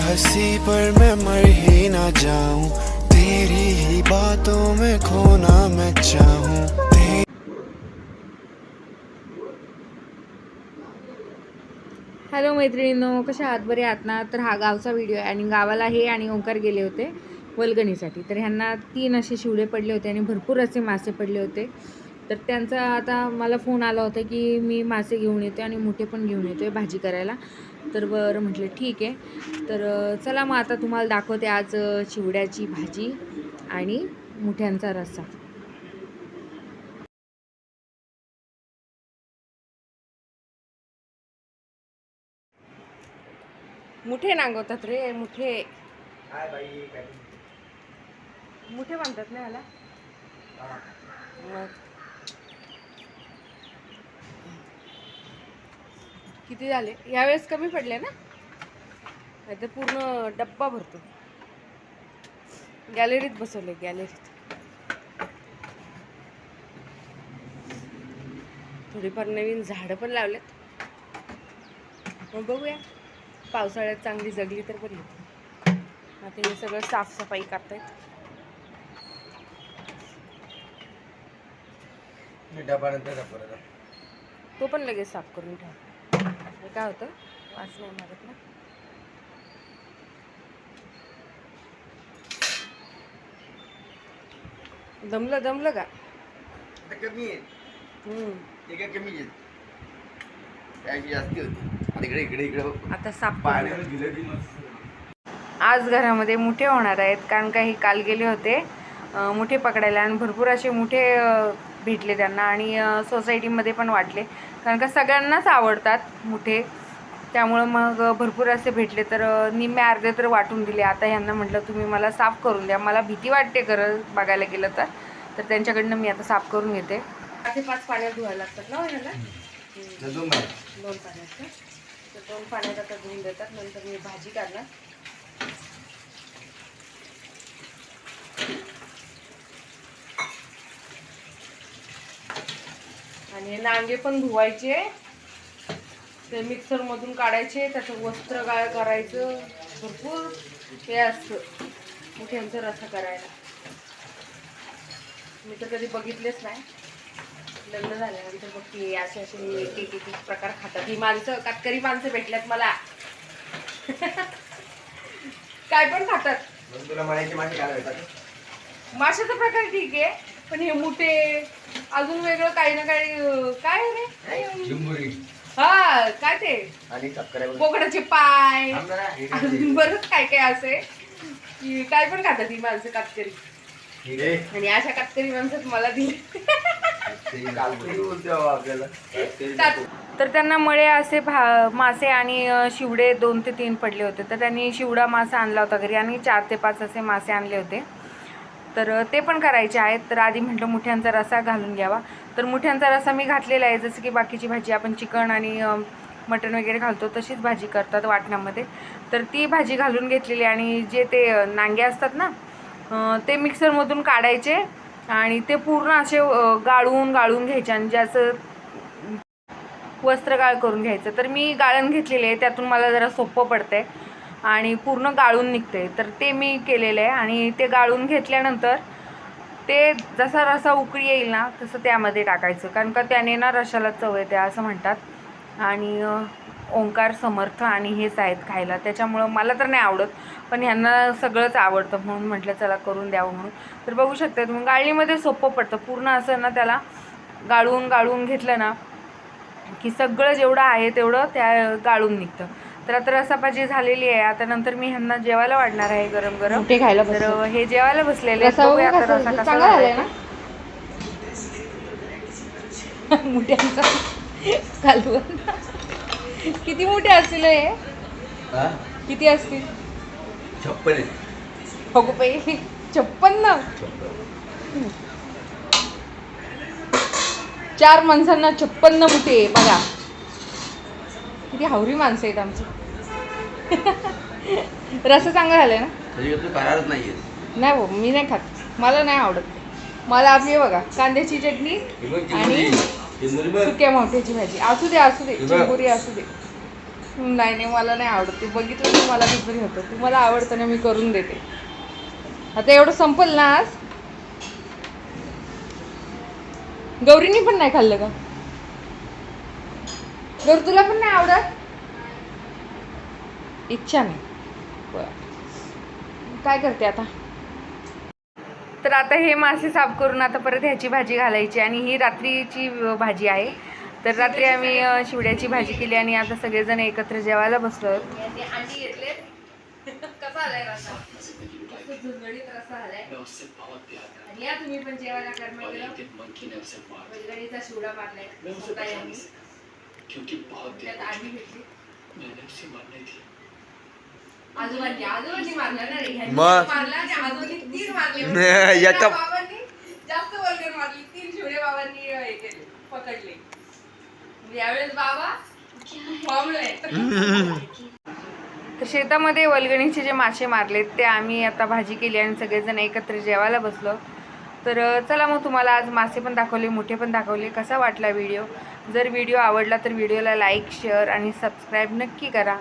हंसी पर मैं मर ही ना जाऊं, तेरी ही बातों में खोना मैं चाहूं। हॅलो मैत्रिणींनो, कशा आहात? बरे आहात ना? तर हा गावचा व्हिडिओ आहे आणि गावाला हे आणि ओंकार गेले होते वल्गणीसाठी. तर ह्यांना 3 असे शिवडे पडले होते आणि भरपूर असे मासे पडले होते. तर त्यांचा आता मला फोन आला होता की मी मासे घेऊन येते आणि मोठे पण घेऊन येतो भाजी करायला. तर बरं म्हटलं ठीक आहे. तर चला मग आता तुम्हाला दाखवते आज शिवड्याची भाजी आणि मुठ्यांचा रस्सा. मुठे नांगवतात रे, मुठे मुठे बांधतात ना ह्याला. मग किती झाले यावेळेस? कमी पडले ना? आता पूर्ण डब्बा भरतो. गॅलरीत बसवले, गॅलरीत. थोडीफार नवीन झाडं पण लावलेत. मग बघूया, पावसाळ्यात चांगली जगली तर बरी. आता हे सगळं साफसफाई करतायत. तो पण लगेच साफ करून ठेवा. हे काय होतं, वास नाही मारत ना. दमलं का? कमी आहे. कमी आता साफ. आज घरामध्ये मुठे होणार आहेत, कारण काही काल गेले होते मुठे पकडायला आणि भरपूर असे मुठे भेटले त्यांना आणि सोसायटीमध्ये पण वाटले, कारण का सगळ्यांनाच आवडतात मुठे. त्यामुळं मग भरपूर असे भेटले तर निम्मे अर्धे तर वाटून दिले. आता ह्यांना म्हटलं तुम्ही मला साफ करून द्या, मला भीती वाटते खरं बघायला गेलं तर त्यांच्याकडनं मी आता साफ करून घेते. 5 पाण्यात धुवायला लागतात ना ह्याला? 2 पाण्यात. तर 2 पाण्यात आता धुवून देतात. नंतर मी भाजी काढणार. आणि नांगे पण धुवायचे, ते मिक्सरमधून काढायचे, त्याचं वस्त्र गाळ करायचं. भरपूर हे असतं मुठ्यांचा रस्सा करायला. मी तर कधी बघितलेच नाही. लग्न झाल्यानंतर बघते असे एक प्रकार खातात ही माणसं. कातकरी माणसं भेटल्यात मला. काय पण खातात. माशाचा प्रकार ठीक आहे, पण हे मुठे अजून वेगळं काही ना काही. काय रे? हा, काय ते बोकडाचे पाय, अजून बरंच काय काय असे की काय पण खातात ही माणसं कातकरी. आणि अशा कातकरी माणसात मला दिली. तर त्यांना मळे असे मासे आणि शिवडे 2 ते 3 पडले होते. तर त्यांनी शिवडा मासा आणला होता घरी आणि 4 ते 5 असे मासे आणले होते. तर ते पण करायचे आहेत. तर आधी म्हटलं मुठ्यांचा रस्सा घालून घ्यावा. तर मुठ्यांचा रस्सा मी घातलेला आहे, जसं की बाकीची भाजी आपण चिकन आणि मटण वगैरे घालतो तशीच भाजी करतात वाटणामध्ये. तर ती भाजी घालून घेतलेली आणि जे ते नांगे असतात ना, ते मिक्सरमधून काढायचे आणि ते पूर्ण असे गाळून घ्यायचे आणि ज्याचं वस्त्रगाळ करून घ्यायचं. तर मी गाळण घेतलेले आहे, त्यातून मला जरा सोपं पडतंय आणि पूर्ण गाळून निघते. तर ते मी केलेलं आहे आणि ते गाळून घेतल्यानंतर ते जसा रस्सा उकळी येईल ना तसं त्यामध्ये टाकायचं, कारण का त्याने ना रशाला चव येते असं म्हणतात. आणि ओंकार, समर्थ आणि हेच आहेत खायला, त्याच्यामुळं मला तर नाही आवडत, पण ह्यांना सगळंच आवडतं म्हणून म्हटलं चला करून द्यावं म्हणून. तर बघू शकता तुम्ही, गाळणीमध्ये सोपं पडतं. पूर्ण असं ना त्याला गाळून घेतलं ना की सगळं जेवढं आहे तेवढं त्या गाळून निघतं. तर आता रस्साभाजी झालेली आहे. आता नंतर मी ह्यांना जेवायला वाढणार आहे गरम गरम. तर हे जेवायला बसलेले आहेत. बघूया आता रस्सा कसा झालाय ना. मुठ्यांचा कालवण किती मोठे असतील हे? किती असतील? 56. बघू बाई, 56. 4 माणसांना 56 मुठे. बघा किती हावरी माणसं आहेत आमची. रस्सा चांगला झालाय ना? नाही भाऊ, मी नाही खात, मला नाही आवडत. मला आपली बघा कांद्याची चटणी आणि सुक्या मोठ्याची भाजी असू दे, चिंबोरी असू दे. नाही मला नाही आवडत. ते बघितलं की मला कसं होतं. तुम्हाला आवडतं ना, मी करून देते. आता एवढं संपल ना आज. गौरीनी पण नाही खाल्लं का? गौरी तुला पण नाही आवडत? इच्छा नाही. बरं, काय करते आता? तर आता हे मासे साफ करून आता परत ह्याची भाजी घालायची आणि ही रात्रीची भाजी आहे. तर रात्री आम्ही शिवड्याची भाजी केली आणि आता सगळेजण एकत्र जेवायला बसलो आहोत. अंडी घेतले. कसा आलाय रस्सा? झुणझुणीत रस्सा आलाय. आणि या तुम्ही पण जेवायला करणार वलगणीचा शिवडा मारलाय. त्यात अंडी घेतली. आजोबांनी मारला ना रे. मारला आणि आजोबांनी 3 मारले. जास्त वल्गन मारली. 3 शिवडे बाबांनी हे केले, पकडले. यावेळेस बाबा तर शेतामध्ये वल्गणीचे जे मासे मारलेत ते आम्ही आता भाजी केली आणि सगळेजण एकत्र जेवायला बसलो. तर चला मग तुम्हाला आज मासे पण दाखवले, मोठे पण दाखवले. कसा वाटला व्हिडिओ? जर व्हिडिओ आवडला तर व्हिडिओला लाईक, शेअर आणि सबस्क्राईब नक्की करा.